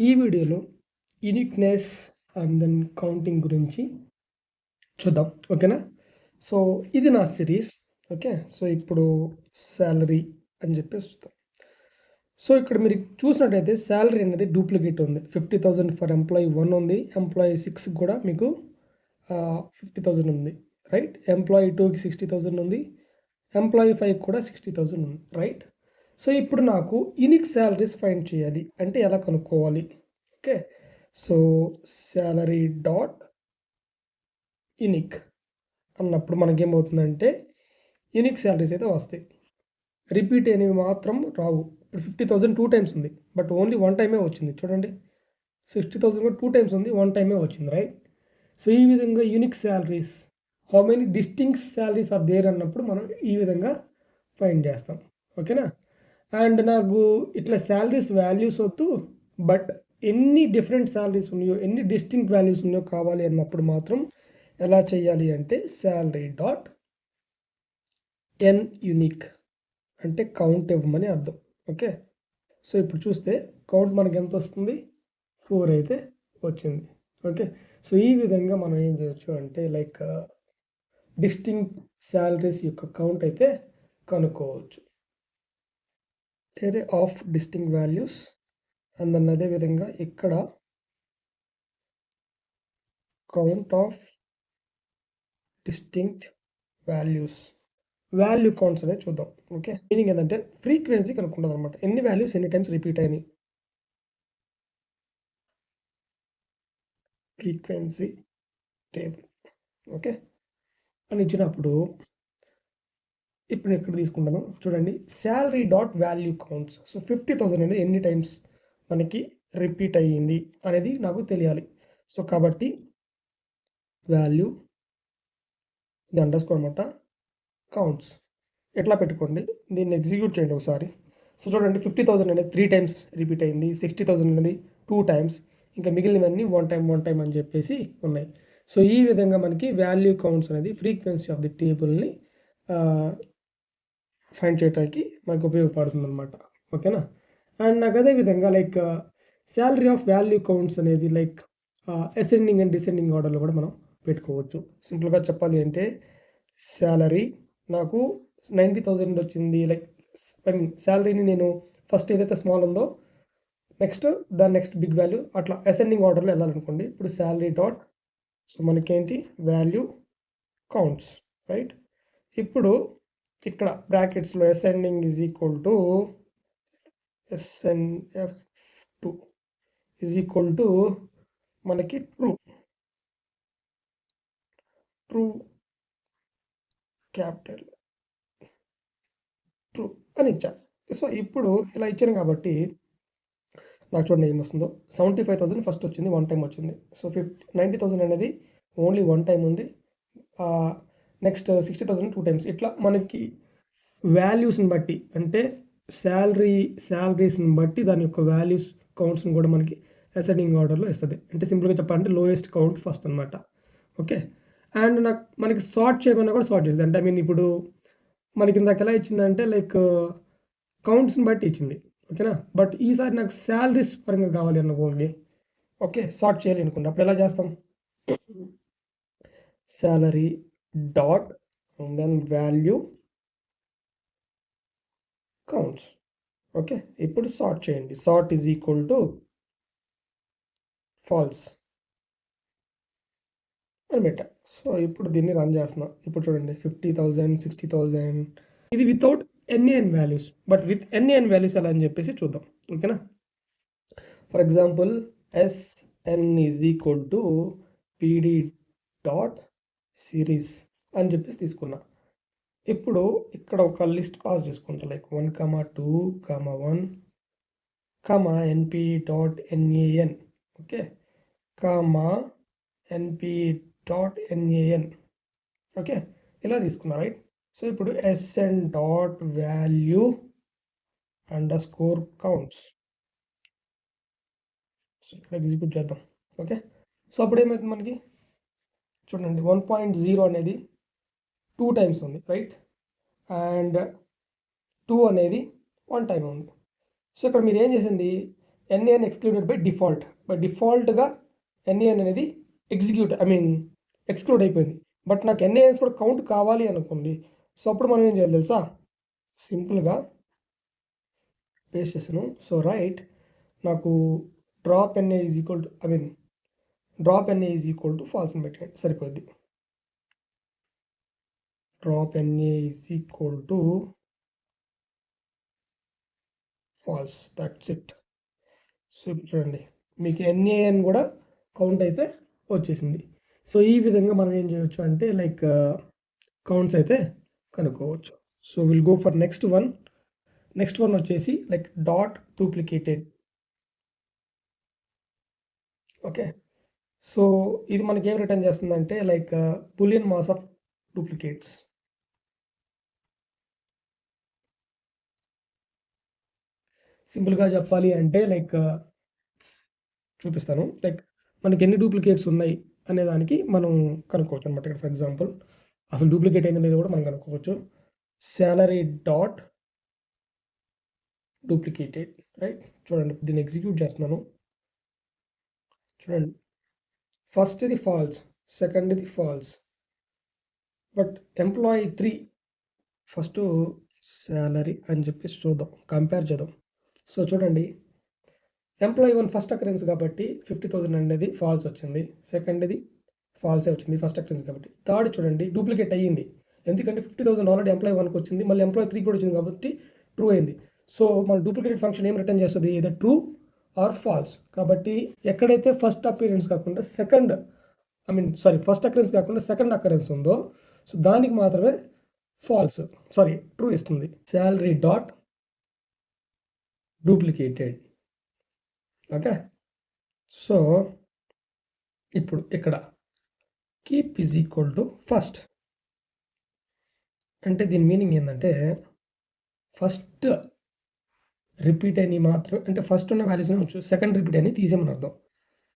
ఈ వీడియోలో uniqueness and then counting గురించి చూద్దాం. ఓకేనా? సో ఇది నా సిరీస్. ఓకే. సో ఇప్పుడు సాలరీ అని చెప్పేసి చూద్దాం. సో ఇక్కడ మీరు చూసినట్టయితే సాలరీ అనేది డూప్లికేట్ ఉంది. 50,000 ఫర్ ఎంప్లాయీ 1 ఉంది. ఎంప్లాయీ 6 కూడా మీకు 50,000 ఉంది. రైట్? ఎంప్లాయీ 2కి 60,000 ఉంది. ఎంప్లాయీ 5 కూడా 60,000 ఉంది. రైట్? సో ఇప్పుడు నాకు యూనిక్ సాలరీస్ ఫైండ్ చేయాలి అంటే ఎలా కనుక్కోవాలి? Okay. So salary dot unique అన్నప్పుడు మనకేమవుతుందంటే యూనిక్ సాలరీస్ అయితే వస్తాయి. రిపీట్ అయినవి మాత్రం రావు. ఇప్పుడు 50,000 2 టైమ్స్ ఉంది. బట్ ఓన్లీ 1 టైమే వచ్చింది. చూడండి. 60,000 కూడా 2 టైమ్స్ ఉంది. 1 టైమే వచ్చింది. రైట్? సో ఈ విధంగా unique salaries how many distinct salaries are there అన్నప్పుడు మనం ఈ విధంగా ఫైండ్ చేస్తాం. ఓకేనా? అండ్ నాకు ఇట్లా సాలరీస్ వాల్యూస్ వద్దు, బట్ ఎన్ని డిఫరెంట్ సాలరీస్ ఉన్నాయో, ఎన్ని డిస్టింక్ట్ వాల్యూస్ ఉన్నాయో కావాలి అన్నప్పుడు మాత్రం ఎలా చేయాలి అంటే సాలరీ డాట్ ఎన్ యూనిక్ అంటే కౌంట్ ఇవ్వమని అర్థం. ఓకే. సో ఇప్పుడు చూస్తే కౌంట్ మనకి ఎంత వస్తుంది? 4 అయితే వచ్చింది. ఓకే. సో ఈ విధంగా మనం ఏం చేయొచ్చు అంటే లైక్ డిస్టింక్ట్ సాలరీస్ యొక్క కౌంట్ అయితే కనుక్కోవచ్చు. Array of distinct values and then అదే విధంగా ఇక్కడ count of distinct values value counts అనేది చూద్దాం. ఓకే. మీనింగ్ ఏంటంటే ఫ్రీక్వెన్సీ కనుక్కుంటాం అనమాట. ఎన్ని వాల్యూస్ ఎన్ని టైమ్స్ రిపీట్ అయినాయి. Frequency table. ఓకే. అని ఇచ్చినప్పుడు ఇప్పుడు ఇక్కడ తీసుకుంటాను చూడండి. Salary dot value counts. So 50,000 అనేది ఎన్ని టైమ్స్ మనకి రిపీట్ అయ్యింది అనేది నాకు తెలియాలి. సో కాబట్టి వాల్యూ ఇది అండర్స్కోర్ అనమాట కౌంట్స్ ఎట్లా పెట్టుకోండి. దీన్ని ఎగ్జిక్యూట్ చేయండి ఒకసారి. సో చూడండి 50,000 అనేది 3 టైమ్స్ రిపీట్ అయింది. 60,000 అనేది 2 టైమ్స్, ఇంకా మిగిలినవన్నీ 1 టైం అని చెప్పేసి ఉన్నాయి. సో ఈ విధంగా మనకి వాల్యూ కౌంట్స్ అనేది ఫ్రీక్వెన్సీ ఆఫ్ ది టేబుల్ని ఫైండ్ చేయడానికి మనకు ఉపయోగపడుతుంది అనమాట. ఓకేనా? అండ్ నాకు అదే విధంగా like salary of value counts అనేది లైక్ అసెండింగ్ అండ్ డిసెండింగ్ ఆర్డర్లో కూడా మనం పెట్టుకోవచ్చు. సింపుల్గా చెప్పాలి అంటే సాలరీ నాకు 90,000 వచ్చింది. లైక్ ఐ మీన్ సాలరీని నేను ఫస్ట్ ఏదైతే స్మాల్ ఉందో నెక్స్ట్ దాని నెక్స్ట్ బిగ్ వాల్యూ అట్లా అసెండింగ్ ఆర్డర్లో వెళ్ళాలనుకోండి. ఇప్పుడు సాలరీ డాట్ సో మనకేంటి వాల్యూ కౌంట్స్. రైట్? ఇప్పుడు ఇక్కడ బ్రాకెట్స్లో ascending is equal to SNF2 is equal to మనకి ట్రూ క్యాపిటల్ ట్రూ అని ఇచ్చాను. సో ఇప్పుడు ఇలా ఇచ్చాను కాబట్టి నాకు చూడండి ఏమొస్తుందో. 75,000 ఫస్ట్ వచ్చింది, 1 టైం వచ్చింది. సో 90,000 అనేది ఓన్లీ 1 టైం ఉంది. Next 60,000 2 times. ఇట్లా మనకి వాల్యూస్ని బట్టి అంటే శాలరీస్ని బట్టి దాని యొక్క వాల్యూస్ కౌంట్స్ని కూడా మనకి అసెండింగ్ ఆర్డర్లో ఇస్తుంది. అంటే సింపుల్గా చెప్పాలంటే లోయెస్ట్ కౌంట్ ఫస్ట్ అనమాట. ఓకే. అండ్ మనకి సార్ట్ చేయమన్నా కూడా సార్ట్ చేస్తుంది. అంటే ఐ మీన్ ఇప్పుడు మనకి ఇందాక ఎలా ఇచ్చిందంటే లైక్ కౌంట్స్ని బట్టి ఇచ్చింది. ఓకేనా? బట్ ఈసారి నాకు శాలరీస్ పరంగా కావాలి అనుకోండి. ఓకే. సార్ట్ చేయాలి అనుకోండి. అప్పుడు ఎలా చేస్తాం? Salary dot then value counts. Okay. ఇప్పుడు సార్ట్ చేయండి. Sort is equal to false అని పెట్టా. సో ఇప్పుడు దీన్ని రన్ చేస్తున్నా. ఇప్పుడు చూడండి 50,000 60,000 ఇది without NaN values. But with NaN values ఎలా అని చెప్పేసి చూద్దాం. ఓకేనా? For example SN is equal to PD dot series అని చెప్పేసి తీసుకున్నా. ఇప్పుడు ఇక్కడ ఒక లిస్ట్ పాస్ చేసుకుంటా like 1, 2, 1, NP dot NAN. Okay. NP dot NAN. Okay. ఇలా తీసుకున్నా. రైట్? సో ఇప్పుడు SN dot value underscore counts. So ఇక్కడ ఎగ్జిక్యూట్ చేద్దాం. ఓకే. సో అప్పుడు ఏమవుతుంది మనకి చూడండి 1.0 అనేది 2 టైమ్స్ ఉంది. రైట్? అండ్ 2 అనేది 1 టైం ఉంది. సో ఇక్కడ మీరు ఏం చేసింది ఎన్ఏఎన్ ఎక్స్క్లూడెడ్ బై డిఫాల్ట్గా ఎన్ఏఎన్ అనేది ఎక్స్క్లూడ్ అయిపోయింది. బట్ నాకు ఎన్ఏఎన్స్ కూడా కౌంట్ కావాలి అనుకోండి. సో అప్పుడు మనం ఏం చేయాలి తెలుసా, సింపుల్గా పేస్ట్ చేసాను. సో రైట్, నాకు drop NA is equal to false అని పెట్టండి, సరిపోద్ది. Drop NA is equal to false, that's it. So చూడండి, మీకు ఎన్ఏఎన్ కూడా కౌంట్ అయితే వచ్చేసింది. సో ఈ విధంగా మనం ఏం చేయొచ్చు అంటే లైక్ కౌంట్స్ అయితే కనుక్కోవచ్చు. So will go for next one వచ్చేసి like dot duplicated. Okay, so ఇది మనకి ఏం రిటర్న్ చేస్తుందంటే like boolean mask of duplicates. సింపుల్గా చెప్పాలి అంటే లైక్ చూపిస్తాను. లైక్ మనకి ఎన్ని డూప్లికేట్స్ ఉన్నాయి అనే దానికి మనం కనుక్కోవచ్చు అనమాట. ఇక్కడ ఫర్ ఎగ్జాంపుల్ అసలు డూప్లికేట్ అయింది అనేది కూడా మనం కనుక్కోవచ్చు. Salary dot duplicated, right. చూడండి, దీన్ని ఎగ్జిక్యూట్ చేస్తున్నాను. చూడండి, ఫస్ట్ ఇది ఫాల్స్, సెకండ్ ఇది false, but employee 3 first salary అని చెప్పేసి చూద్దాం, కంపేర్ చేద్దాం. సో చూడండి, ఎంప్లాయీ 1 ఫస్ట్ అకరెన్స్ కాబట్టి 50,000 అనేది ఫాల్స్ వచ్చింది, సెకండ్ ఇది ఫాల్సే వచ్చింది ఫస్ట్ అకరెన్స్ కాబట్టి. థర్డ్ చూడండి డూప్లికేట్ అయ్యింది, ఎందుకంటే 50,000 ఆల్రెడీ ఎంప్లాయీ 1కి వచ్చింది, మళ్ళీ ఎంప్లాయీ 3 కూడా వచ్చింది కాబట్టి ట్రూ అయింది. సో మన డూప్లికేటెడ్ ఫంక్షన్ ఏం రిటర్న్ చేస్తుంది, ఇది ట్రూ ఆర్ ఫాల్స్. కాబట్టి ఎక్కడైతే ఫస్ట్ అకరెన్స్ కాకుండా ఫస్ట్ అకరెన్స్ కాకుండా సెకండ్ అకరెన్స్ ఉందో సో దానికి మాత్రమే ట్రూ ఇస్తుంది. Salary dot duplicated. Okay, so ఇప్పుడు ఇక్కడ keep is equal to first అంటే దీని మీనింగ్ ఏంటంటే ఫస్ట్ రిపీట్ అని మాత్రం, అంటే ఫస్ట్ ఉన్న వాల్యూస్నే ఉంచు, సెకండ్ రిపీట్ అని తీసేయమని అర్థం.